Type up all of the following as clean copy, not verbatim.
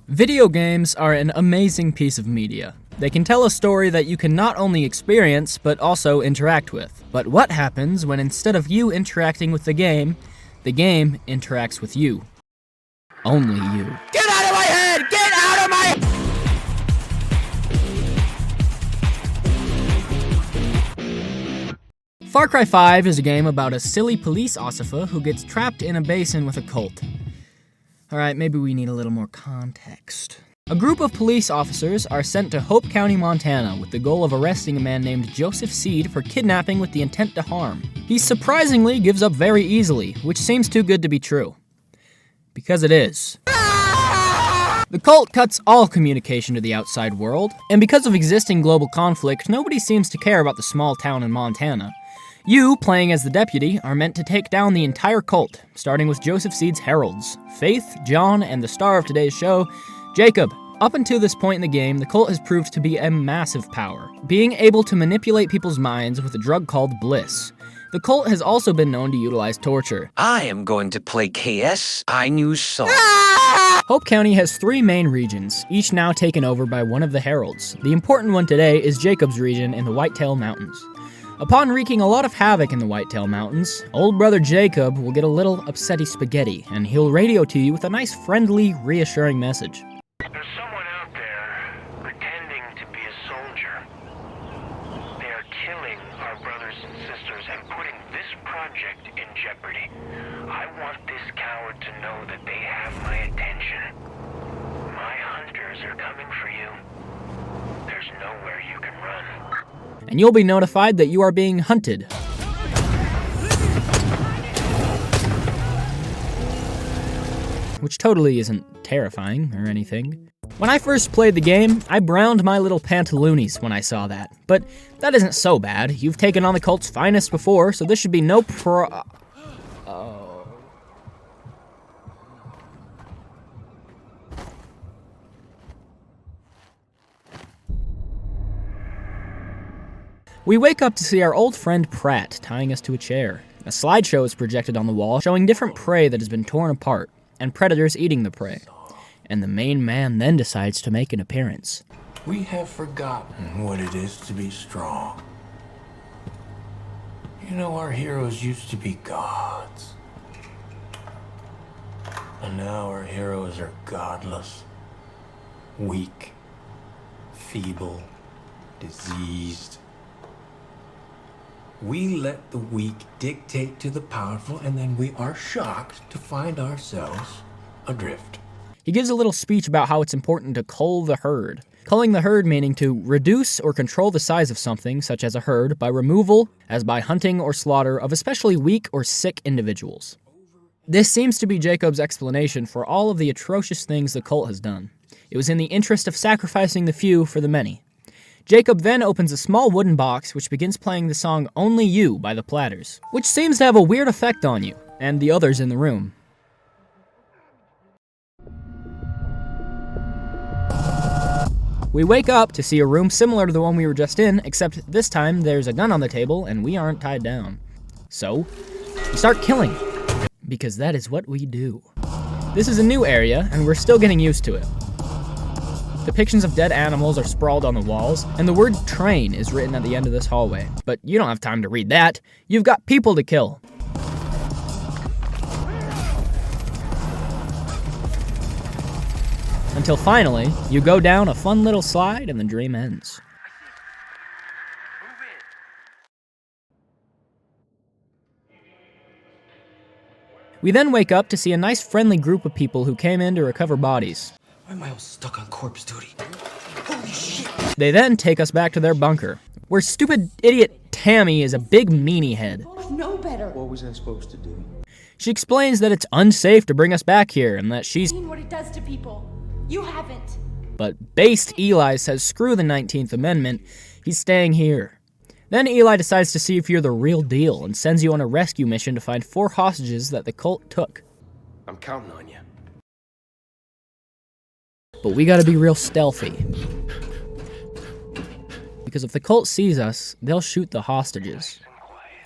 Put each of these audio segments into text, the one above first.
Video games are an amazing piece of media. They can tell a story that you can not only experience, but also interact with. But what happens when instead of you interacting with the game interacts with you? Only you. Get out of my head! Get out of my... Far Cry 5 is a game about a silly police officer who gets trapped in a basin with a cult. Alright, maybe we need a little more context. A group of police officers are sent to Hope County, Montana with the goal of arresting a man named Joseph Seed for kidnapping with the intent to harm. He surprisingly gives up very easily, which seems too good to be true. Because it is. The cult cuts all communication to the outside world, and because of existing global conflict, nobody seems to care about the small town in Montana. You, playing as the deputy, are meant to take down the entire cult, starting with Joseph Seed's heralds, Faith, John, and the star of today's show, Jacob. Up until this point in the game, the cult has proved to be a massive power, being able to manipulate people's minds with a drug called bliss. The cult has also been known to utilize torture. I am going to play KS New Song. Hope County has 3 main regions, each now taken over by one of the heralds. The important one today is Jacob's region in the Whitetail Mountains. Upon wreaking a lot of havoc in the Whitetail Mountains, old brother Jacob will get a little upsetti spaghetti, and he'll radio to you with a nice, friendly, reassuring message. There's someone out there pretending to be a soldier. They are killing our brothers and sisters and putting this project in jeopardy. I want this coward to know that they have my attention. My hunters are coming for you. There's nowhere you can run. And you'll be notified that you are being hunted. Which totally isn't terrifying or anything. When I first played the game, I browned my little pantaloonies when I saw that. But that isn't so bad. You've taken on the cult's finest before, so this should be no We wake up to see our old friend Pratt tying us to a chair. A slideshow is projected on the wall showing different prey that has been torn apart, and predators eating the prey. And the main man then decides to make an appearance. We have forgotten what it is to be strong. You know, our heroes used to be gods. And now our heroes are godless, weak, feeble, diseased. We let the weak dictate to the powerful, and then we are shocked to find ourselves adrift. He gives a little speech about how it's important to cull the herd. Culling the herd meaning to reduce or control the size of something, such as a herd, by removal, as by hunting or slaughter, of especially weak or sick individuals. This seems to be Jacob's explanation for all of the atrocious things the cult has done. It was in the interest of sacrificing the few for the many. Jacob then opens a small wooden box which begins playing the song Only You by the Platters, which seems to have a weird effect on you, and the others in the room. We wake up to see a room similar to the one we were just in, except this time there's a gun on the table and we aren't tied down. So, we start killing, because that is what we do. This is a new area, and we're still getting used to it. Depictions of dead animals are sprawled on the walls, and the word train is written at the end of this hallway. But you don't have time to read that. You've got people to kill. Until finally, you go down a fun little slide and the dream ends. We then wake up to see a nice friendly group of people who came in to recover bodies. Why am I all stuck on corpse duty? Holy shit! They then take us back to their bunker, where stupid idiot Tammy is a big meanie head. No better. What was I supposed to do? She explains that it's unsafe to bring us back here and that she's Seen what it does to people. You haven't. But based Eli says screw the 19th Amendment, he's staying here. Then Eli decides to see if you're the real deal and sends you on a rescue mission to find 4 hostages that the cult took. I'm counting on you. But we gotta be real stealthy. Because if the cult sees us, they'll shoot the hostages.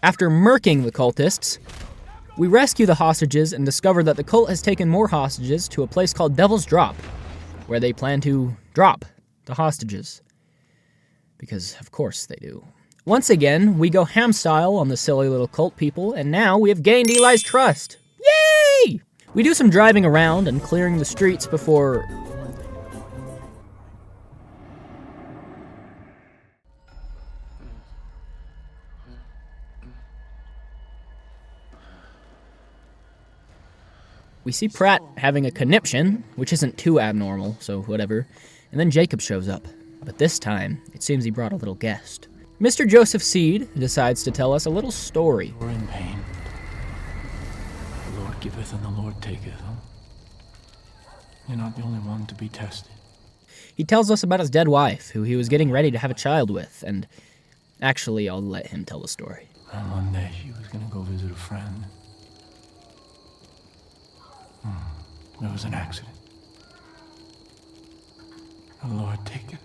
After murking the cultists, we rescue the hostages and discover that the cult has taken more hostages to a place called Devil's Drop. where they plan to drop the hostages. Because, of course, they do. Once again, we go ham style on the silly little cult people, and now we have gained Eli's trust. Yay! We do some driving around and clearing the streets before... We see Pratt having a conniption, which isn't too abnormal, so whatever, and then Jacob shows up. But this time, it seems he brought a little guest. Mr. Joseph Seed decides to tell us a little story. We're in pain. The Lord giveth and the Lord taketh. Huh? You're not the only one to be tested. He tells us about his dead wife, who he was getting ready to have a child with, and actually, I'll let him tell the story. And one day she was going to go visit a friend. There was an accident. The Lord take it.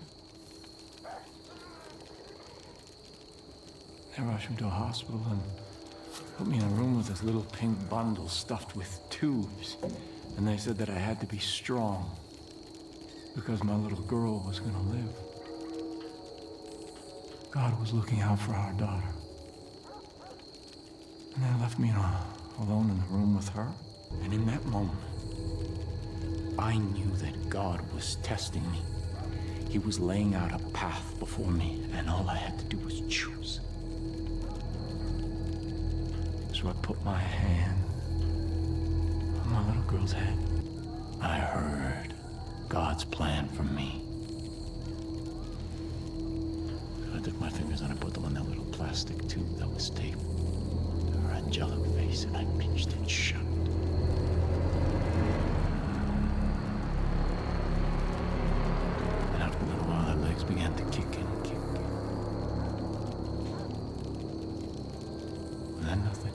They rushed me to a hospital and put me in a room with this little pink bundle stuffed with tubes. And they said that I had to be strong because my little girl was going to live. God was looking out for our daughter. And they left me alone in the room with her. And in that moment, I knew that God was testing me. He was laying out a path before me, and all I had to do was choose. So I put my hand on my little girl's head. I heard God's plan for me. So I took my fingers and I put them on that little plastic tube that was stapled to her angelic face, and I pinched it shut. And after a little while, her legs began to kick and kick. And then nothing.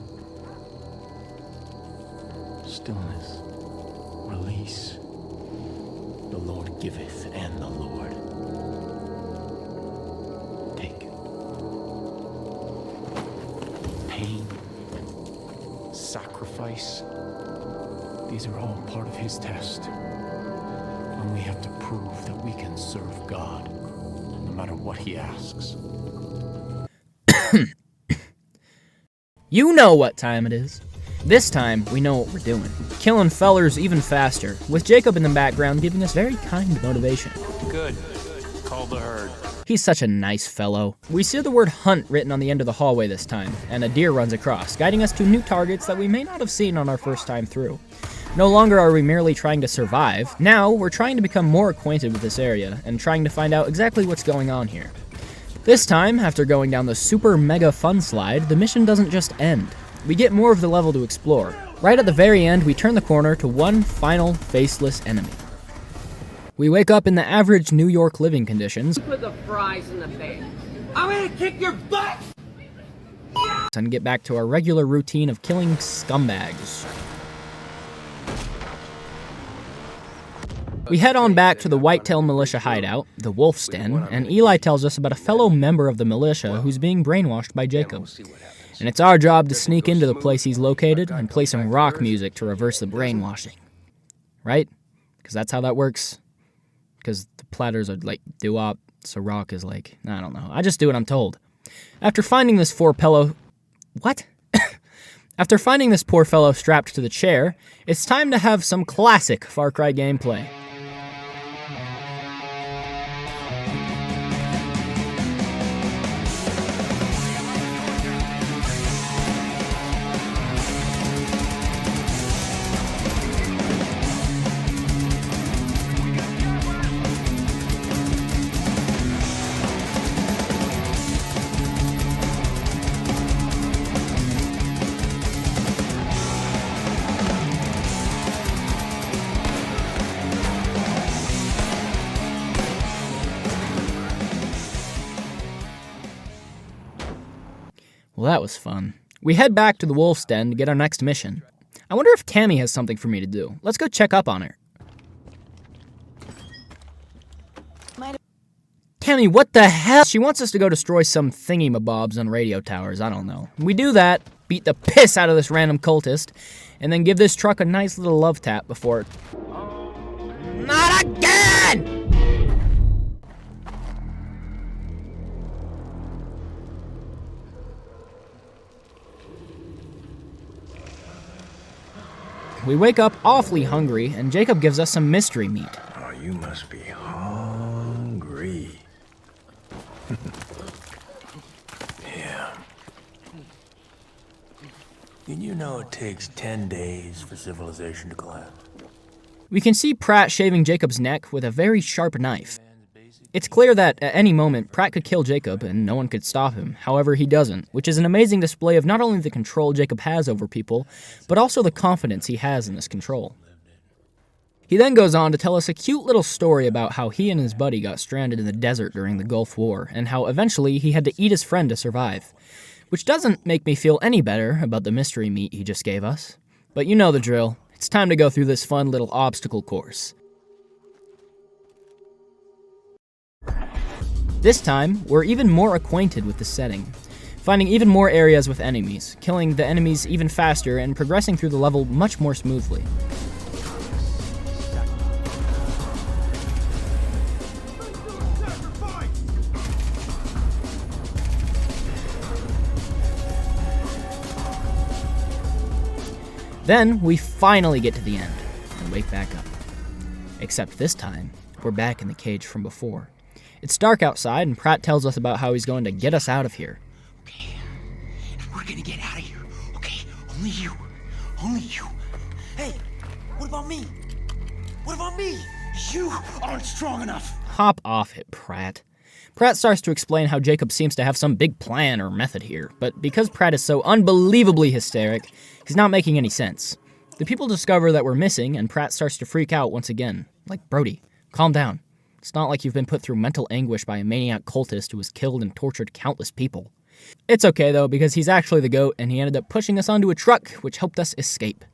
Stillness. Release. The Lord giveth and the Lord taketh. Pain. Sacrifice. These are all part of his test. And we have to prove that we can serve God, no matter what he asks. You know what time it is. This time, we know what we're doing. Killing fellers even faster, with Jacob in the background giving us very kind motivation. Good. Call the herd. He's such a nice fellow. We see the word hunt written on the end of the hallway this time, and a deer runs across, guiding us to new targets that we may not have seen on our first time through. No longer are we merely trying to survive, now we're trying to become more acquainted with this area, and trying to find out exactly what's going on here. This time, after going down the super mega fun slide, the mission doesn't just end. We get more of the level to explore. Right at the very end, we turn the corner to one final faceless enemy. We wake up in the average New York living conditions. Put the fries in the bag. I'm gonna kick your butt! And get back to our regular routine of killing scumbags. We head on back to the whitetail militia hideout, the Wolf's Den, and Eli tells us about a fellow member of the militia who's being brainwashed by Jacob. And it's our job to sneak into the place he's located and play some rock music to reverse the brainwashing. Right? Because that's how that works. Because the platters are like doo-wop, so rock is like, I don't know. I just do what I'm told. After finding this poor fellow... What? After finding this poor fellow strapped to the chair, it's time to have some classic Far Cry gameplay. Well, that was fun. We head back to the Wolf's Den to get our next mission. I wonder if Tammy has something for me to do. Let's go check up on her. Tammy, what the hell? She wants us to go destroy some thingy-mabobs on radio towers, I don't know. We do that, beat the piss out of this random cultist, and then give this truck a nice little love tap before... Not again! we wake up awfully hungry, and Jacob gives us some mystery meat. Oh, you must be hungry. Yeah. Did you know it takes 10 days for civilization to collapse? We can see Pratt shaving Jacob's neck with a very sharp knife. It's clear that at any moment, Pratt could kill Jacob and no one could stop him. However, he doesn't, which is an amazing display of not only the control Jacob has over people, but also the confidence he has in this control. He then goes on to tell us a cute little story about how he and his buddy got stranded in the desert during the Gulf War, and how eventually he had to eat his friend to survive. Which doesn't make me feel any better about the mystery meat he just gave us. But you know the drill. It's time to go through this fun little obstacle course. This time, we're even more acquainted with the setting, finding even more areas with enemies, killing the enemies even faster, and progressing through the level much more smoothly. Then, we finally get to the end, and wake back up. Except this time, we're back in the cage from before. It's dark outside, and Pratt tells us about how he's going to get us out of here. Okay, and we're gonna get out of here. Okay, only you. Only you. Hey, what about me? What about me? You aren't strong enough. Hop off it, Pratt. Pratt starts to explain how Jacob seems to have some big plan or method here, but because Pratt is so unbelievably hysteric, he's not making any sense. The people discover that we're missing, and Pratt starts to freak out once again. Like, Brody, calm down. It's not like you've been put through mental anguish by a maniac cultist who has killed and tortured countless people. It's okay, though, because he's actually the goat, and he ended up pushing us onto a truck, which helped us escape.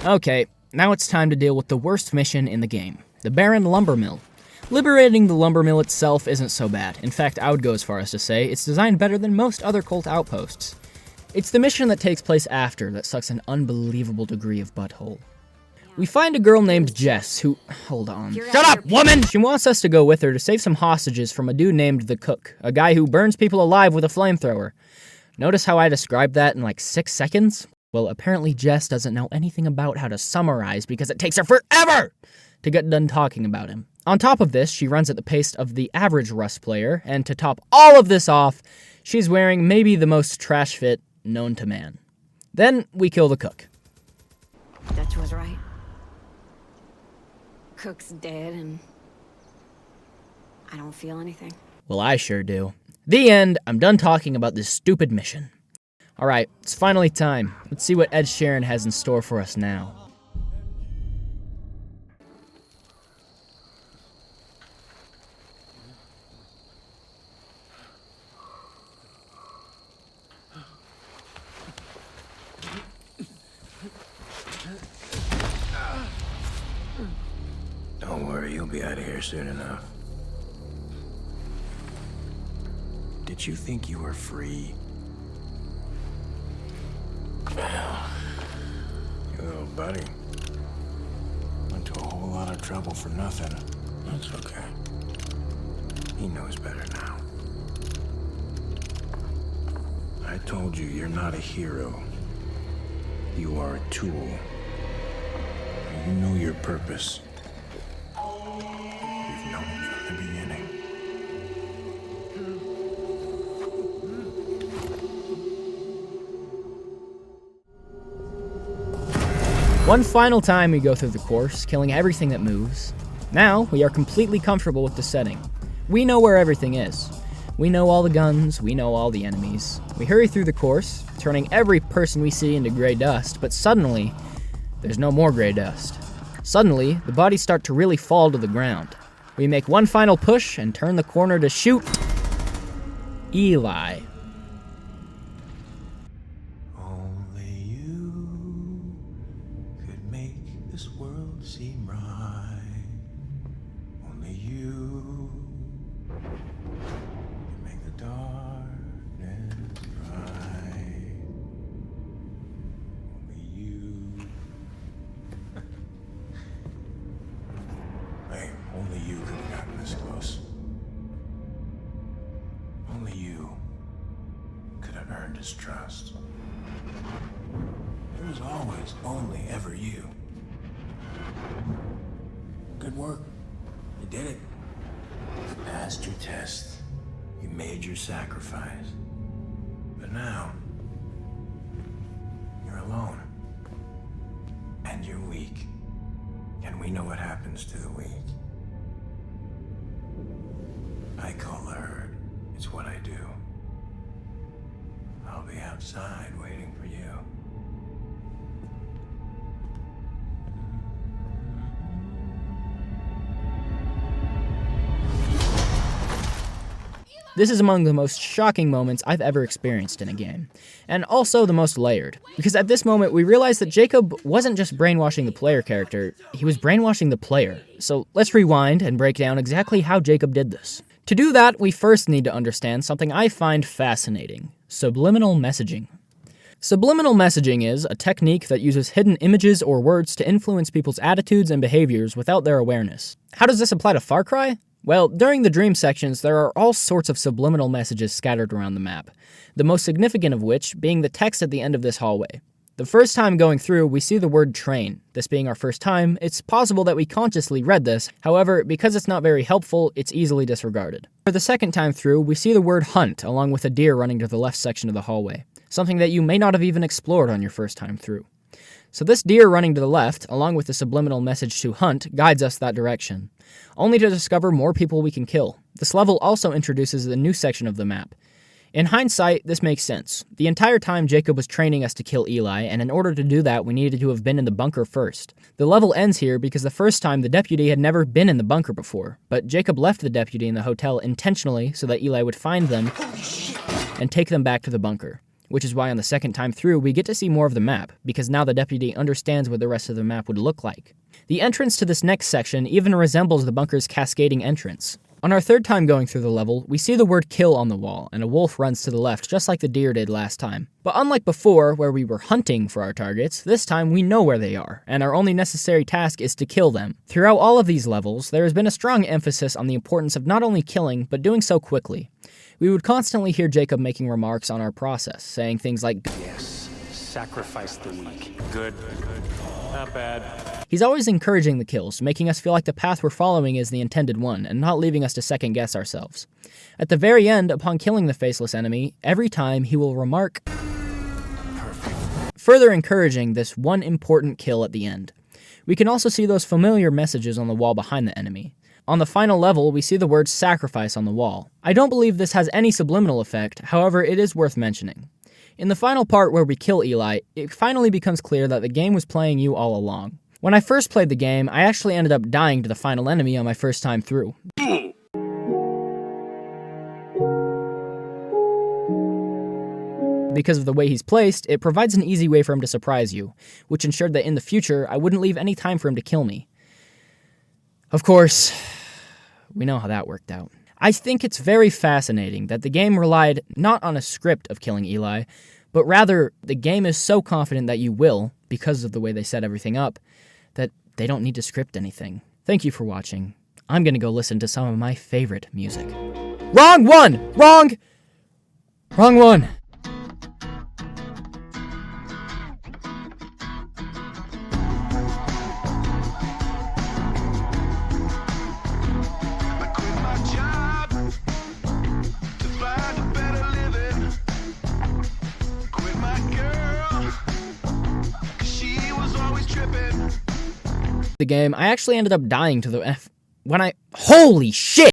Okay, now it's time to deal with the worst mission in the game, the Barron Lumber Mill. Liberating the lumber mill itself isn't so bad. In fact, I would go as far as to say it's designed better than most other cult outposts. It's the mission that takes place after that sucks an unbelievable degree of butthole. We find a girl named Jess who... Hold on. Shut up, woman! She wants us to go with her to save some hostages from a dude named the Cook, a guy who burns people alive with a flamethrower. Notice how I described that in like 6 seconds? Well, apparently Jess doesn't know anything about how to summarize because it takes her forever to get done talking about him. On top of this, she runs at the pace of the average Rust player, and to top all of this off, she's wearing maybe the most trash fit known to man. Then we kill the Cook. Dutch was right. Cook's dead, and I don't feel anything. Well, I sure do. The end. I'm done talking about this stupid mission. Alright, it's finally time. Let's see what Ed Sheeran has in store for us now. Don't worry, you'll be out of here soon enough. Did you think you were free? Your little buddy went to a whole lot of trouble for nothing. That's okay. He knows better now. I told you, you're not a hero. You are a tool. You know your purpose. You've known it from the beginning. One final time we go through the course, killing everything that moves. Now, we are completely comfortable with the setting. We know where everything is. We know all the guns, we know all the enemies. We hurry through the course, turning every person we see into gray dust, but suddenly, there's no more gray dust. Suddenly, the bodies start to really fall to the ground. We make one final push and turn the corner to shoot Eli. Only you could make this world seem right. Only you can make the darkness bright. Only you. Hey, only you could have gotten this close. Only you distrust. It was always only ever you. Good work. You did it. You passed your test. You made your sacrifice. But now, you're alone. And you're weak. And we know what happens to the weak. I call the herd. It's what I do. I'll be outside waiting for you. This is among the most shocking moments I've ever experienced in a game, and also the most layered, because at this moment we realize that Jacob wasn't just brainwashing the player character, he was brainwashing the player. So let's rewind and break down exactly how Jacob did this. To do that, we first need to understand something I find fascinating: subliminal messaging. Subliminal messaging is a technique that uses hidden images or words to influence people's attitudes and behaviors without their awareness. How does this apply to Far Cry? Well, during the dream sections, there are all sorts of subliminal messages scattered around the map, the most significant of which being the text at the end of this hallway. The first time going through, we see the word train. This being our first time, it's possible that we consciously read this, however, because it's not very helpful, it's easily disregarded. For the second time through, we see the word hunt along with a deer running to the left section of the hallway, something that you may not have even explored on your first time through. So this deer running to the left, along with the subliminal message to hunt, guides us that direction, only to discover more people we can kill. This level also introduces a new section of the map. In hindsight, this makes sense. The entire time Jacob was training us to kill Eli, and in order to do that, we needed to have been in the bunker first. The level ends here because the first time the deputy had never been in the bunker before, but Jacob left the deputy in the hotel intentionally so that Eli would find them and take them back to the bunker. Which is why on the second time through, we get to see more of the map, because now the deputy understands what the rest of the map would look like. The entrance to this next section even resembles the bunker's cascading entrance. On our third time going through the level, we see the word kill on the wall, and a wolf runs to the left just like the deer did last time. But unlike before, where we were hunting for our targets, this time we know where they are, and our only necessary task is to kill them. Throughout all of these levels, there has been a strong emphasis on the importance of not only killing, but doing so quickly. We would constantly hear Jacob making remarks on our process, saying things like, Yes, sacrifice the weak. Good. Not bad. He's always encouraging the kills, making us feel like the path we're following is the intended one, and not leaving us to second-guess ourselves. At the very end, upon killing the faceless enemy, every time he will remark, "Perfect," further encouraging this one important kill at the end. We can also see those familiar messages on the wall behind the enemy. On the final level, we see the word sacrifice on the wall. I don't believe this has any subliminal effect, however, it is worth mentioning. In the final part where we kill Eli, it finally becomes clear that the game was playing you all along. When I first played the game, I actually ended up dying to the final enemy on my first time through. Because of the way he's placed, it provides an easy way for him to surprise you, which ensured that in the future, I wouldn't leave any time for him to kill me. Of course, we know how that worked out. I think it's very fascinating that the game relied not on a script of killing Eli, but rather the game is so confident that you will, because of the way they set everything up, that they don't need to script anything. Thank you for watching. I'm gonna go listen to some of my favorite music. Wrong one! Wrong one! The game, I actually ended up dying to the holy shit!